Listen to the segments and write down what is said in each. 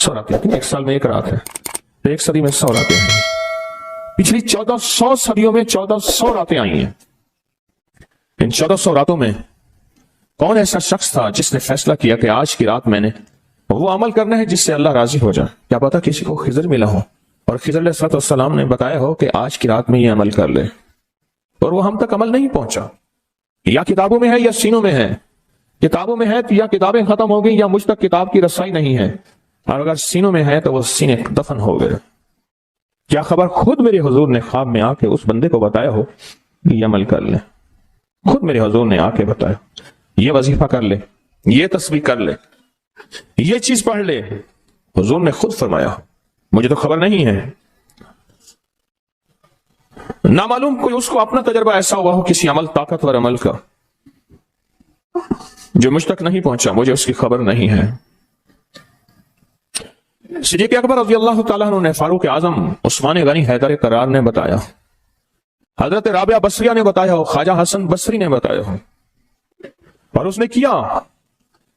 100 راتیں آتی ہیں، 1 سال میں 1 رات ہے تو 1 صدی میں 100 راتیں ہیں۔ پچھلی 1400 صدیوں میں 1400 راتیں آئی ہیں۔ ان 1400 راتوں میں کون ایسا شخص تھا جس نے فیصلہ کیا کہ آج کی رات میں نے وہ عمل کرنا ہے جس سے اللہ راضی ہو جائے؟ کیا پتا کسی کو خضر ملا ہو اور خضر علیہ السلام نے بتایا ہو کہ آج کی رات میں یہ عمل کر لے، اور وہ ہم تک عمل نہیں پہنچا۔ یا کتابوں میں ہے یا سینوں میں ہے۔ کتابوں میں ہے تو یا کتابیں ختم ہو گئی یا مجھ تک کتاب کی رسائی نہیں ہے، اور اگر سینوں میں ہے تو وہ سینے دفن ہو گئے۔ کیا خبر خود میرے حضور نے خواب میں آ کے اس بندے کو بتایا ہو یہ عمل کر لے، خود میرے حضور نے آ کے بتایا یہ وظیفہ کر لے، یہ تسبیح کر لے، یہ چیز پڑھ لے، حضور نے خود فرمایا، مجھے تو خبر نہیں ہے۔ نامعلوم کوئی اس کو اپنا تجربہ ایسا ہوا ہو کسی عمل، طاقتور عمل کا جو مجھ تک نہیں پہنچا، مجھے اس کی خبر نہیں ہے۔ صدیق اکبر رضی اللہ تعالیٰ عنہ نے، فاروق اعظم عثمان غنی حیدر کرار نے بتایا، حضرت رابعہ بصریہ نے بتایا ہو، خواجہ حسن بصری نے بتایا ہو، اور اس نے کیا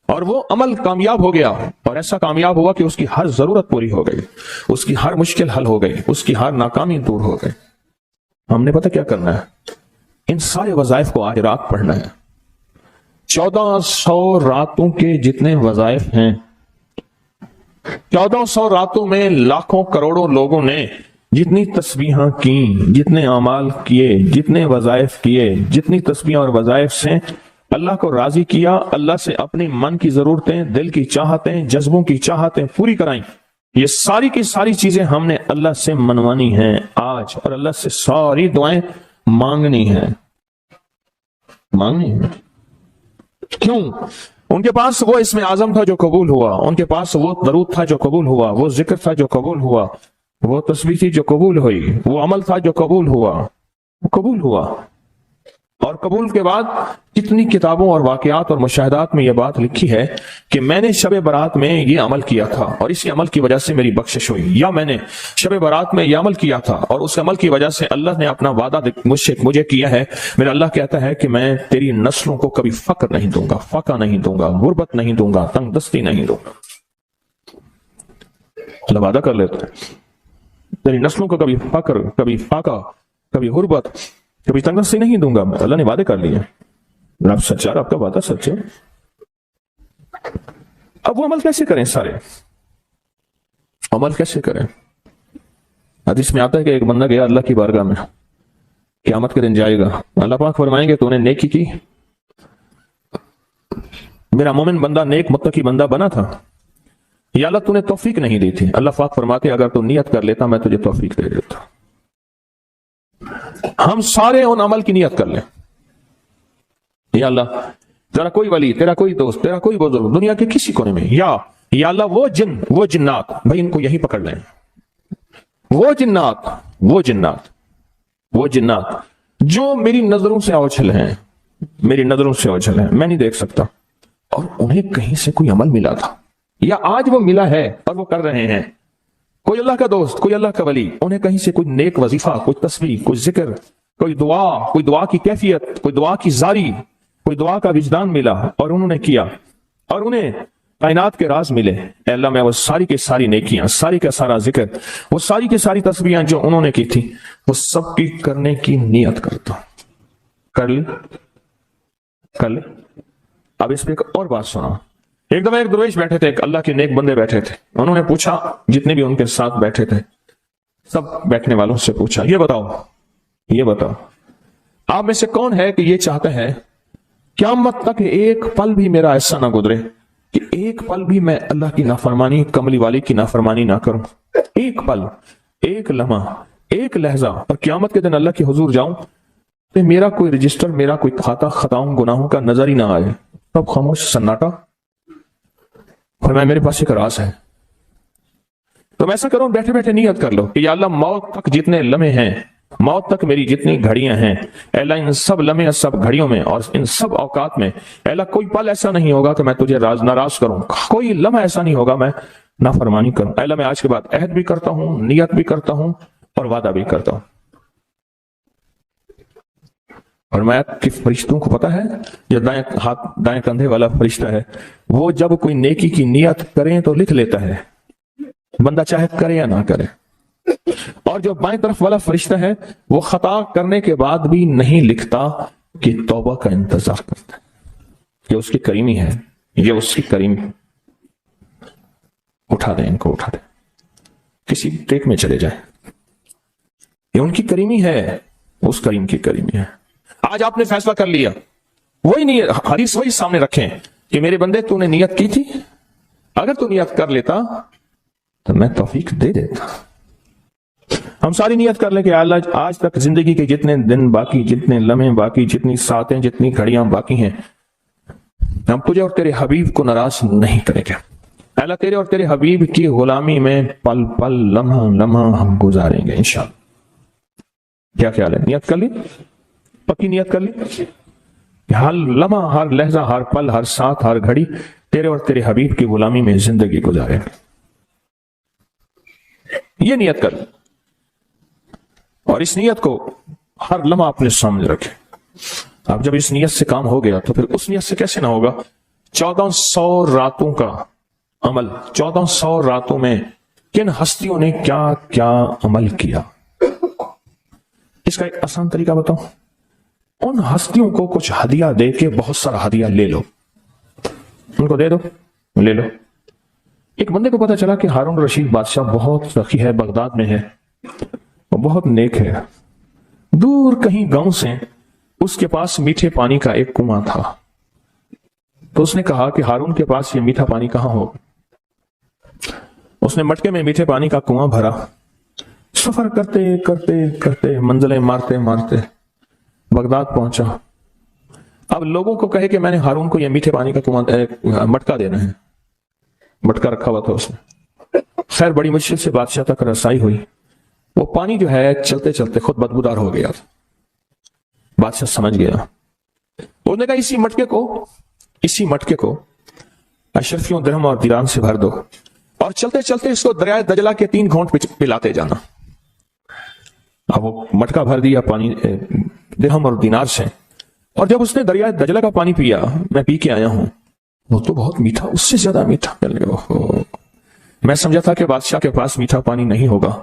اور وہ عمل کامیاب ہو گیا، اور ایسا کامیاب ہوا کہ اس کی ہر ضرورت پوری ہو گئی، اس کی ہر مشکل حل ہو گئی، اس کی ہر ناکامی دور ہو گئی۔ ہم نے پتہ کیا کرنا ہے؟ ان سارے وظائف کو آج رات پڑھنا ہے۔ 1400 راتوں کے جتنے وظائف ہیں، 1400 راتوں میں لاکھوں کروڑوں لوگوں نے جتنی تسبیحاں کی، جتنے اعمال کیے، جتنے وظائف کیے، جتنی تسبیحاں اور وظائف سے اللہ کو راضی کیا، اللہ سے اپنی من کی ضرورتیں، دل کی چاہتیں، جذبوں کی چاہتیں پوری کرائیں، یہ ساری کی ساری چیزیں ہم نے اللہ سے منوانی ہیں آج، اور اللہ سے ساری دعائیں مانگنی ہیں۔ کیوں؟ ان کے پاس وہ اسم اعظم تھا جو قبول ہوا، ان کے پاس وہ درود تھا جو قبول ہوا، وہ ذکر تھا جو قبول ہوا، وہ تسبیح تھی جو قبول ہوئی، وہ عمل تھا جو قبول ہوا، وہ قبول ہوا۔ اور قبول کے بعد کتنی کتابوں اور واقعات اور مشاہدات میں یہ بات لکھی ہے کہ میں نے شب برات میں یہ عمل کیا تھا اور اسی عمل کی وجہ سے میری بخشش ہوئی، یا میں نے شب برات میں یہ عمل کیا تھا اور اس عمل کی وجہ سے اللہ نے اپنا وعدہ مجھے کیا ہے۔ میرا اللہ کہتا ہے کہ میں تیری نسلوں کو کبھی فقر نہیں دوں گا، فاقہ نہیں دوں گا، غربت نہیں دوں گا، تنگ دستی نہیں دوں گا۔ اللہ وعدہ کر لیتا ہے تیری نسلوں کو کبھی فقر، کبھی فاقہ، کبھی غربت، کبھی تنگ دستی نہیں دوں گا۔ اللہ نے وعدے کر لیے، رب سچا، آپ کا وعدہ سچا۔ اب وہ عمل کیسے کریں؟ سارے عمل کیسے کریں؟ حدیث میں آتا ہے کہ ایک بندہ گیا اللہ کی بارگاہ میں، قیامت کے دن جائے گا، اللہ پاک فرمائیں گے تو نے نیکی کی، میرا مومن بندہ نیک متقی بندہ بنا تھا، یا اللہ تو نے توفیق نہیں دی تھی؟ اللہ پاک فرماتے اگر تو نیت کر لیتا میں تجھے توفیق دے دیتا۔ ہم سارے ان عمل کی نیت کر لیں، یا اللہ ذرا کوئی ولی، تیرا کوئی دوست، تیرا کوئی بزرگ دنیا کے کسی کونے میں، یا اللہ وہ جن، وہ جنات، بھائی ان کو یہی پکڑ لیں، وہ جنات، وہ جنات، وہ جنات جو میری نظروں سے اوجھل ہیں، میری نظروں سے اوجھل ہیں، میں نہیں دیکھ سکتا، اور انہیں کہیں سے کوئی عمل ملا تھا یا آج وہ ملا ہے اور وہ کر رہے ہیں، کوئی اللہ کا دوست، کوئی اللہ کا ولی، انہیں کہیں سے کوئی نیک وظیفہ، کوئی تسبیح، کوئی ذکر، کوئی دعا کی کیفیت، کوئی دعا کی زاری، کوئی دعا کا وجدان ملا اور انہوں نے کیا، اور انہیں کائنات کے راز ملے۔ اے اللہ میں وہ ساری کی ساری نیکیاں، ساری کا سارا ذکر، وہ ساری کی ساری تسبیحاں جو انہوں نے کی تھی، وہ سب کی کرنے کی نیت کرتا ہوں۔ کر لے۔ اب اس پہ ایک اور بات سنا۔ ایک دفعہ ایک درویش بیٹھے تھے، ایک اللہ کے نیک بندے بیٹھے تھے، انہوں نے پوچھا، جتنے بھی ان کے ساتھ بیٹھے تھے سب بیٹھنے والوں سے پوچھا، یہ بتاؤ آپ میں سے کون ہے کہ یہ چاہتا ہے قیامت تک ایک پل بھی میرا ایسا نہ گزرے کہ ایک پل بھی میں اللہ کی نافرمانی، کملی والی کی نافرمانی نہ کروں، ایک پل، ایک لمحہ، ایک لہجہ، اور قیامت کے دن اللہ کے حضور جاؤں تو میرا کوئی رجسٹر، میرا کوئی کھاتا خطاؤں گناہوں کا نظر ہی نہ آئے، سب خاموش، سناٹا۔ فرمایا میرے پاس ایک راز ہے، تم ایسا کرو، بیٹھے بیٹھے نیت کر لو کہ یا اللہ موت تک جتنے لمحے ہیں، موت تک میری جتنی گھڑیاں ہیں، اے اللہ ان سب لمحے، سب گھڑیوں میں اور ان سب اوقات میں، اے اللہ کوئی پل ایسا نہیں ہوگا کہ میں تجھے ناراض کروں، کوئی لمحہ ایسا نہیں ہوگا میں نافرمانی کروں۔ اے اللہ میں آج کے بعد عہد بھی کرتا ہوں، نیت بھی کرتا ہوں اور وعدہ بھی کرتا ہوں۔ اور میں کہ فرشتوں کو پتا ہے، جو دائیں کندھے والا فرشتہ ہے، وہ جب کوئی نیکی کی نیت کریں تو لکھ لیتا ہے، بندہ چاہے کرے یا نہ کرے. اور جو بائیں طرف والا فرشتہ ہے وہ خطا کرنے کے بعد بھی نہیں لکھتا کہ توبہ کا انتظار کرتا ہے. یہ اس کی کریمی ہے, یہ اس کی کریمی. اٹھا دیں ان کو, اٹھا دیں, کسی ٹیک میں چلے جائیں. یہ ان کی کریمی ہے, اس کریم کی کریمی ہے. آج آپ نے فیصلہ کر لیا, وہی نیت, حدیث وہی سامنے رکھیں کہ میرے بندے تو نے نیت کی تھی, اگر تو نیت کر لیتا تو میں توفیق دے دیتا. ہم ساری نیت کر لیں کہ اللہ آج تک زندگی کے جتنے دن باقی, جتنے لمحے باقی, جتنی ساعتیں, جتنی گھڑیاں باقی ہیں, ہم تجھے اور تیرے حبیب کو ناراض نہیں کریں گے. اللہ تیرے اور تیرے حبیب کی غلامی میں پل پل, لمحہ لمحہ ہم گزاریں گے انشاءاللہ. کیا خیال ہے؟ نیت کر لی, پکی نیت کر لی, ہر لمحہ, ہر لہجہ, ہر پل, ہر ساتھ, ہر گھڑی تیرے اور تیرے حبیب کی غلامی میں زندگی گزاریں گے. یہ نیت کر لی, اور اس نیت کو ہر لمحہ اپنے سامنے رکھے. اب جب اس نیت سے کام ہو گیا تو پھر اس نیت سے کیسے نہ ہوگا. 1400 راتوں کا عمل, 1400 راتوں میں کن ہستیوں نے کیا کیا عمل کیا. اس کا ایک آسان طریقہ بتاؤں, ان ہستیوں کو کچھ ہدیہ دے کے بہت سارا ہدیہ لے لو, ان کو دے دو, لے لو. ایک بندے کو پتا چلا کہ ہارون رشید بادشاہ بہت سخی ہے, بغداد میں ہے, وہ بہت نیک ہے. دور کہیں گاؤں سے اس کے پاس میٹھے پانی کا ایک کنواں تھا. تو اس نے کہا کہ ہارون کے پاس یہ میٹھا پانی کہاں ہو. اس نے مٹکے میں میٹھے پانی کا کنواں بھرا. سفر کرتے کرتے کرتے, منزلیں مارتے مارتے بغداد پہنچا. اب لوگوں کو کہے کہ میں نے ہارون کو یہ میٹھے پانی کا کنواں مٹکا دینا ہے. مٹکا رکھا ہوا تھا اس نے. خیر بڑی مشکل سے بادشاہ تک رسائی ہوئی. وہ پانی جو ہے چلتے چلتے خود بدبودار ہو گیا. بادشاہ سمجھ گیا. انہوں نے کہا اسی مٹکے کو اشرفیوں, درہم اور دیرام سے بھر دو, اور چلتے چلتے اس کو دریائے دجلہ کے 3 گھونٹ پلاتے جانا. اب وہ مٹکا بھر دیا پانی درہم اور دینار سے, اور جب اس نے دریائے دجلہ کا پانی پیا, میں پی کے آیا ہوں, وہ تو بہت میٹھا, اس سے زیادہ میٹھا. میں سمجھا تھا کہ بادشاہ کے پاس میٹھا پانی نہیں ہوگا.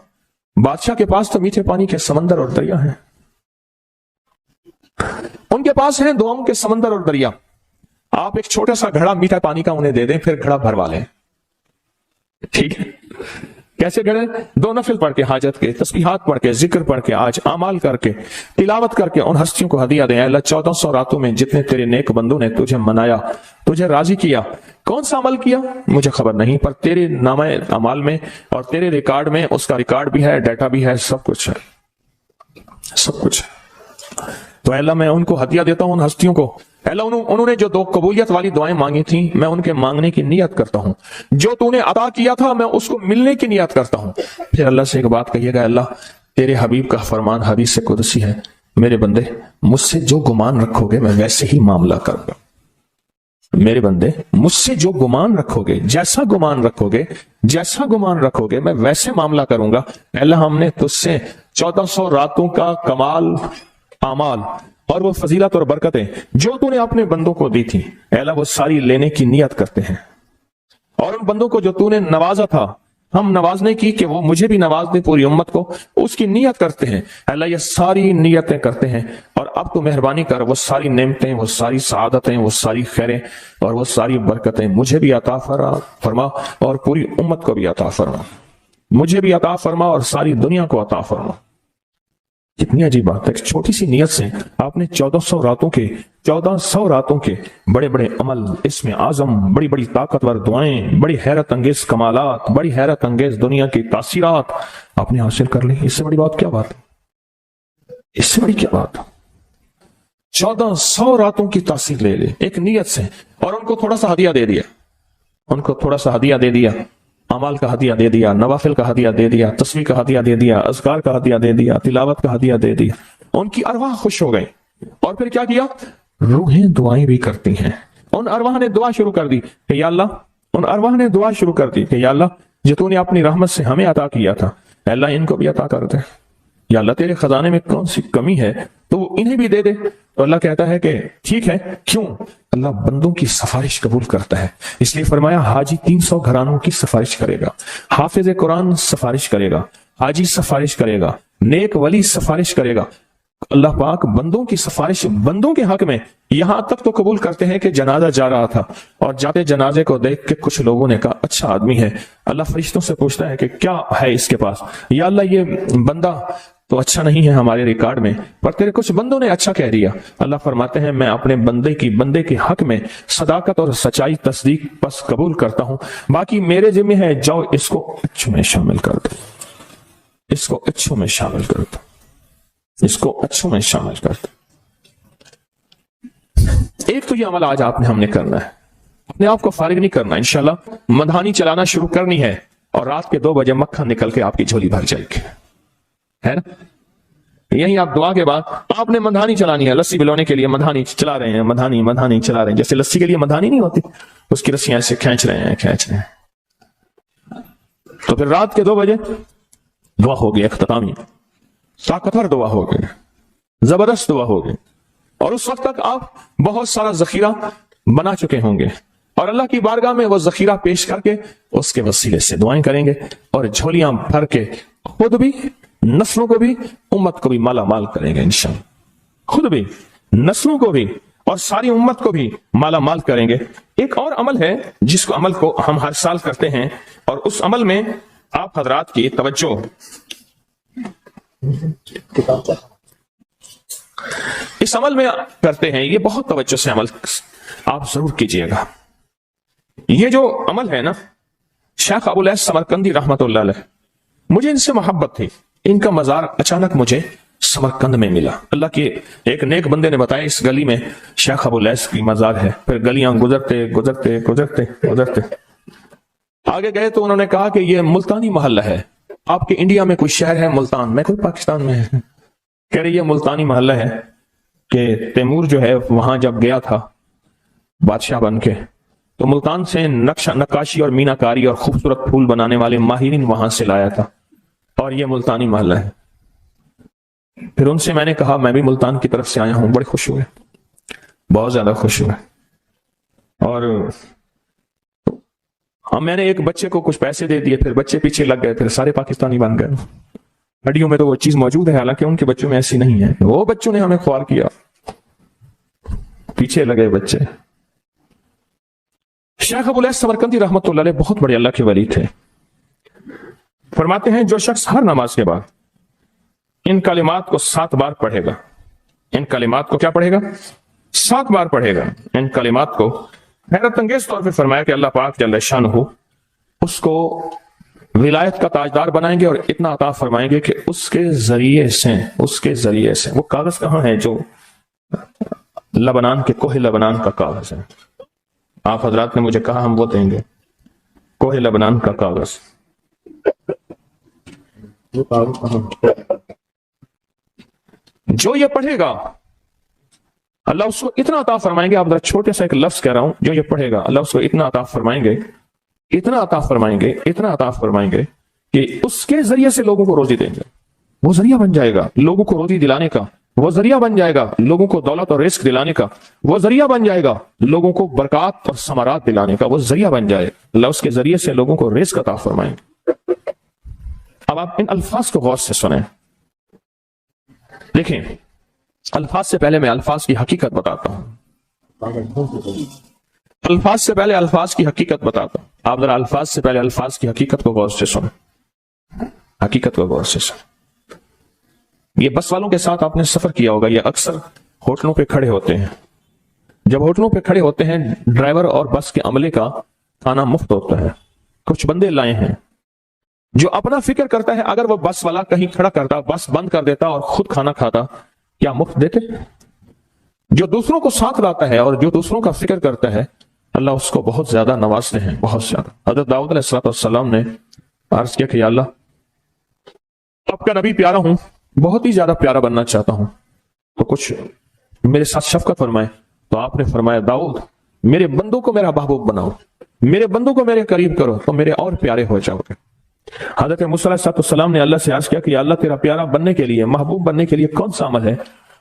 بادشاہ کے پاس تو میٹھے پانی کے سمندر اور دریا ہیں. ان کے پاس ہیں دعاؤں کے سمندر اور دریا. آپ ایک چھوٹا سا گھڑا میٹھا پانی کا انہیں دے دیں, پھر گھڑا بھروا لیں. ٹھیک ہے, کیسے گھڑے؟ 2 نفل پڑھ کے, حاجت کے, تسبیحات پڑھ کے, ذکر پڑھ کے, آج اعمال کر کے, تلاوت کر کے ان ہستیوں کو ہدیہ دیں. اللہ 1400 راتوں میں جتنے تیرے نیک بندوں نے تجھے منایا, تجھے راضی کیا, کون سا عمل کیا مجھے خبر نہیں, پر تیرے نامہ اعمال میں اور تیرے ریکارڈ میں اس کا ریکارڈ بھی ہے, ڈیٹا بھی ہے, سب کچھ ہے, سب کچھ ہے. تو اللہ میں ان کو ہدیہ دیتا ہوں, ان ہستیوں کو. اللہ انہوں نے جو 2 قبولیت والی دعائیں مانگی تھیں, میں ان کے مانگنے کی نیت کرتا ہوں. جو تو نے عطا کیا تھا میں اس کو ملنے کی نیت کرتا ہوں. پھر اللہ سے ایک بات کہیے گا, اللہ تیرے حبیب کا فرمان حدیث قدسی ہے, میرے بندے مجھ سے جو گمان رکھو گے میں ویسے ہی معاملہ کروں گا. میرے بندے مجھ سے جو گمان رکھو گے, جیسا گمان رکھو گے, جیسا گمان رکھو گے میں ویسے معاملہ کروں گا. اللہ ہم نے تجھ سے 1400 راتوں کا کمال اعمال اور وہ فضیلت اور برکتیں جو تو نے اپنے بندوں کو دی تھی, اللہ وہ ساری لینے کی نیت کرتے ہیں. اور ان بندوں کو جو تو نے نوازا تھا, ہم نوازنے کی کہ وہ مجھے بھی نواز دے, پوری امت کو, اس کی نیت کرتے ہیں. اللہ یہ ساری نیتیں کرتے ہیں, اور اب تو مہربانی کر وہ ساری نعمتیں, وہ ساری سعادتیں, وہ ساری خیریں اور وہ ساری برکتیں مجھے بھی عطا فرما اور پوری امت کو بھی عطا فرما. مجھے بھی عطا فرما اور ساری دنیا کو عطا فرما. کتنی عجیب بات ہے, ایک چھوٹی سی نیت سے آپ نے 1400 راتوں کے بڑے بڑے عمل, اس میں اعظم, بڑی بڑی طاقتور دعائیں, بڑی حیرت انگیز کمالات, بڑی حیرت انگیز دنیا کی تاثیرات آپ نے حاصل کر لی. اس سے بڑی بات کیا بات ہے, اس سے بڑی کیا بات. 1400 راتوں کی تاثیر لے لے ایک نیت سے, اور ان کو تھوڑا سا ہدیہ دے دیا, ان کو تھوڑا سا ہدیہ دے دیا, اعمال کا ہدیہ دے دیا, نوافل کا ہدیہ دے دیا, تسبیح کا ہدیہ دے دیا, اذکار کا ہدیہ دے دیا, تلاوت کا ہدیہ دے دیا. ان کی ارواح خوش ہو گئی. اور پھر کیا کیا, روحیں دعائیں بھی کرتی ہیں. ان ارواح نے دعا شروع کر دی کہ یا اللہ, ان ارواح نے دعا شروع کر دی کہ یا اللہ جو تو نے اپنی رحمت سے ہمیں عطا کیا تھا, اللہ ان کو بھی عطا کر دے. یا اللہ تیرے خزانے میں کون سی کمی ہے تو وہ انہیں بھی دے دے. تو اللہ کہتا ہے کہ ٹھیک ہے. کیوں؟ اللہ بندوں کی سفارش قبول کرتا ہے. اس لیے فرمایا حاجی 300 گھرانوں کی سفارش کرے گا, حافظ قرآن سفارش کرے گا, حاجی سفارش کرے گا, نیک ولی سفارش کرے گا. اللہ پاک بندوں کی سفارش بندوں کے حق میں یہاں تک تو قبول کرتے ہیں کہ جنازہ جا رہا تھا اور جاتے جنازے کو دیکھ کے کچھ لوگوں نے کہا اچھا آدمی ہے. اللہ فرشتوں سے پوچھتا ہے کہ کیا ہے اس کے پاس؟ یا اللہ یہ بندہ تو اچھا نہیں ہے ہمارے ریکارڈ میں, پر تیرے کچھ بندوں نے اچھا کہہ دیا. اللہ فرماتے ہیں میں اپنے بندے کے حق میں صداقت اور سچائی تصدیق بس قبول کرتا ہوں, باقی میرے ذمہ ہے جاؤ اس کو اچھوں میں شامل کر دو, اس کو اچھوں میں شامل کر دو, اس کو اچھوں میں شامل کر دو. ایک تو یہ عمل آج ہم نے کرنا ہے, اپنے آپ کو فارغ نہیں کرنا. انشاءاللہ مدھانی چلانا شروع کرنی ہے اور رات کے 2 بجے مکھن نکل کے آپ کی جھولی بھر جائے گی, ہے نا. یہی آپ دعا کے بعد آپ نے مدھانی چلانی ہے, لسی پلانے کے لیے مدھانی چلا رہے ہیں, مدھانی چلا رہے ہیں. جیسے لسی کے لیے مدھانی نہیں ہوتی, اس کی رسیاں ایسے کھینچ رہے ہیں. تو پھر رات کے 2 بجے دعا ہوگی, اختتامی طاقتور دعا ہوگی, زبردست دعا ہوگی, اور اس وقت تک آپ بہت سارا ذخیرہ بنا چکے ہوں گے اور اللہ کی بارگاہ میں وہ ذخیرہ پیش کر کے اس کے وسیلے سے دعائیں کریں گے اور جھولیاں بھر کے خود بھی, نسلوں کو بھی, امت کو بھی مالا مال کریں گے انشاءاللہ. خود بھی, نسلوں کو بھی اور ساری امت کو بھی مالا مال کریں گے. ایک اور عمل ہے جس کو عمل کو ہم ہر سال کرتے ہیں اور اس عمل میں آپ حضرات کی توجہ, اس عمل میں کرتے ہیں, یہ بہت توجہ سے عمل آپ ضرور کیجئے گا. یہ جو عمل ہے نا, شیخ ابو الیاس سمرقندی رحمت اللہ علیہ, مجھے ان سے محبت تھی. ان کا مزار اچانک مجھے سمرقند میں ملا. اللہ کے ایک نیک بندے نے بتایا اس گلی میں شیخ ابو الیاس کی مزار ہے. پھر گلیاں گزرتے آگے گئے تو انہوں نے کہا کہ یہ ملتانی محلہ ہے. آپ کے انڈیا میں کوئی شہر ہے ملتان؟ میں کوئی پاکستان میں ہے. کہہ رہی یہ ملتانی محلہ ہے کہ تیمور جو ہے وہاں جب گیا تھا بادشاہ بن کے, تو ملتان سے نقاشی اور میناکاری اور خوبصورت پھول بنانے والے ماہرین وہاں سے لایا تھا, اور یہ ملتانی محلہ ہے. پھر ان سے میں نے کہا میں بھی ملتان کی طرف سے آیا ہوں. بڑے خوش ہوئے, بہت زیادہ خوش ہوئے. اور میں نے ایک بچے کو کچھ پیسے دے دیے, پھر بچے پیچھے لگ گئے, پھر سارے پاکستانی بن گئے. ہڈیوں میں تو وہ چیز موجود ہے, حالانکہ ان کے بچوں میں ایسی نہیں ہے. وہ بچوں نے ہمیں خوار کیا, پیچھے لگے بچے. شیخ ابو الیاس سمرقندی رحمت اللہ علیہ بہت بڑے اللہ کے ولی تھے. فرماتے ہیں جو شخص ہر نماز کے بعد ان کلمات کو 7 بار پڑھے گا, ان کلمات کو کیا پڑھے گا؟ 7 بار پڑھے گا. ان کلمات کو حیرت انگیز طور پہ فرمایا کہ اللہ پاک جل شانہ اس کو ولایت کا تاجدار بنائیں گے اور اتنا عطا فرمائیں گے کہ اس کے ذریعے سے وہ کاغذ کہاں ہے جو لبنان کے کوہ لبنان کا کاغذ ہے. آپ حضرات نے مجھے کہا ہم وہ دیں گے, کوہ لبنان کا کاغذ. جو یہ پڑھے گا اللہ اس کو اتنا عطا فرمائیں گے. آپ ذرا چھوٹے سا ایک لفظ کہہ رہا ہوں, جو یہ پڑھے گا اللہ اس کو اتنا عطا فرمائیں گے, اتنا عطا فرمائیں گے کہ اس کے ذریعے سے لوگوں کو روزی دیں گے. وہ ذریعہ بن جائے گا لوگوں کو روزی دلانے کا, وہ ذریعہ بن جائے گا لوگوں کو دولت اور رزق دلانے کا, وہ ذریعہ بن جائے گا لوگوں کو برکات اور ثمرات دلانے کا, وہ ذریعہ بن جائے. اللہ اس کے ذریعے سے لوگوں کو رزق عطا فرمائیں گے. اب آپ ان الفاظ کو غور سے سنیں. دیکھیں, الفاظ سے پہلے میں الفاظ کی حقیقت بتاتا ہوں. آپ ذرا الفاظ سے پہلے الفاظ کی حقیقت کو غور سے سنیں. یہ بس والوں کے ساتھ آپ نے سفر کیا ہوگا. یہ اکثر ہوٹلوں پہ کھڑے ہوتے ہیں. جب ہوٹلوں پہ کھڑے ہوتے ہیں, ڈرائیور اور بس کے عملے کا کھانا مفت ہوتا ہے. کچھ بندے لائے ہیں جو اپنا فکر کرتا ہے اگر وہ بس والا کہیں کھڑا کرتا, بس بند کر دیتا اور خود کھانا کھاتا, کیا مفت دیتے؟ جو دوسروں کو ساتھ لاتا ہے اور جو دوسروں کا فکر کرتا ہے اللہ اس کو بہت زیادہ نوازتے ہیں, بہت زیادہ. حضرت داؤد علیہ السلام نے عرض کیا کہ یا اللہ آپ کا نبی پیارا ہوں, بہت ہی زیادہ پیارا بننا چاہتا ہوں, تو کچھ میرے ساتھ شفقت فرمائے. تو آپ نے فرمایا داؤد میرے بندوں کو میرا محبوب بناؤ, میرے بندوں کو میرے قریب کرو تو میرے اور پیارے ہو جاؤ گے. حضرت موسیٰ علیہ السلام نے اللہ سے عرض کیا کہ یا اللہ تیرا پیارا بننے کے لیے, محبوب بننے کے لیے کون سا عمل ہے؟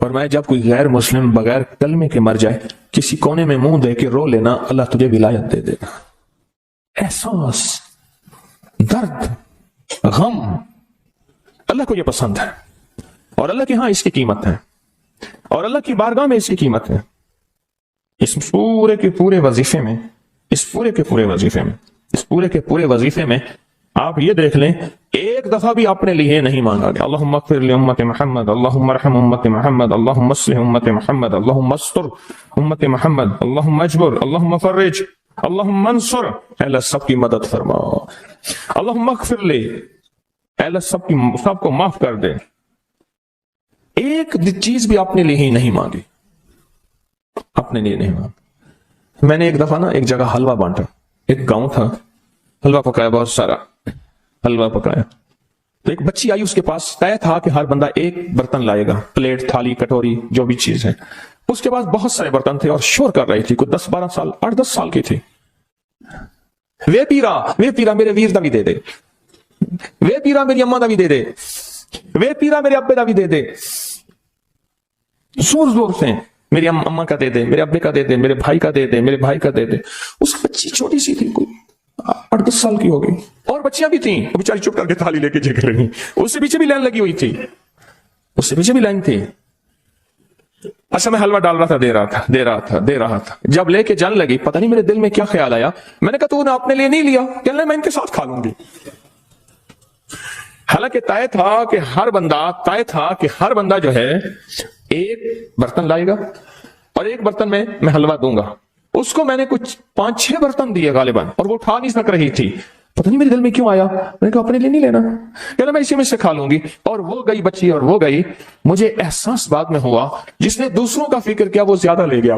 اور میں جب کوئی غیر مسلم بغیر کلمے کے مر جائے کسی کونے میں منہ دے کے رو لینا، اللہ تجھے ولایت دے دے گا۔ احساس، درد، غم، اللہ کو یہ پسند ہے، اور اللہ کے ہاں اس کی قیمت ہے، اور اللہ کی بارگاہ میں اس کی قیمت ہے۔ اس پورے کے پورے وظیفے میں، اس پورے کے پورے وظیفے میں آپ یہ دیکھ لیں، ایک دفعہ بھی اپنے لیے نہیں مانگا گیا اللہم اغفر لامت محمد، اللہم ارحم امت محمد، اللہم اصلح امت محمد، اللہم استر امت محمد، اللہم اجبر، اللہم فرج، اللہم انصر۔ اے اللہ سب کی مدد فرما، اللہم اغفر لے، اے اللہ سب کو معاف کر دے۔ ایک چیز بھی اپنے لیے ہی نہیں مانگی، اپنے لیے نہیں مانگی۔ میں نے ایک دفعہ ایک جگہ حلوہ بانٹا، ایک گاؤں تھا، حلوہ پکایا، بہت سارا حلوہ پکایا، تو ایک بچی آئی، اس کے پاس طے تھا کہ ہر بندہ ایک برتن لائے گا، پلیٹ، تھالی، کٹوری، جو بھی چیز ہے۔ اس کے پاس بہت سارے برتن تھے اور شور کر رہی تھی، کوئی 10-12 سال، 8-10 سال کی تھی۔ وے پیرا میرے ویر دا بھی دے دے، وے پیرا میری اماں دا بھی دے دے، وے پیرا میرے ابے دا بھی دے دے، زور زور سے میری اماں کا دے دے، میرے ابے کا دے دے، میرے بھائی کا دے دے، میرے بھائی کا دے دے۔ اس بچی چھوٹی سی تھی، کوئی 8-10 سال کی ہوگی، اور بچیاں بھی تھیں، وہ بیچاری چپ کر کے تھالی لے کے جھک رہی، اس سے پیچھے بھی لائن لگی ہوئی تھی، اس سے پیچھے بھی لائن تھی۔ اچھا میں حلوہ ڈال رہا تھا، دے رہا تھا، جب لے کے جان لگی، پتہ نہیں میرے دل میں کیا خیال آیا، میں نے کہا تو نے اپنے لیے نہیں لیا، کہ میں ان کے ساتھ کھا لوں گی۔ حالانکہ طے تھا کہ ہر بندہ جو ہے ایک برتن لائے گا اور ایک برتن میں حلوہ دوں گا۔ اس کو میں نے کچھ 5-6 برتن دیے غالباً، اور وہ اٹھا نہیں سک رہی تھی، پتہ نہیں میرے دل میں کیوں آیا، میں نے کہا اپنے لیے نہیں لینا، کہنا میں اسی میں سے کھا لوں گی۔ اور وہ گئی بچی، اور وہ گئی، مجھے احساس بعد میں ہوا جس نے دوسروں کا فکر کیا وہ زیادہ لے گیا۔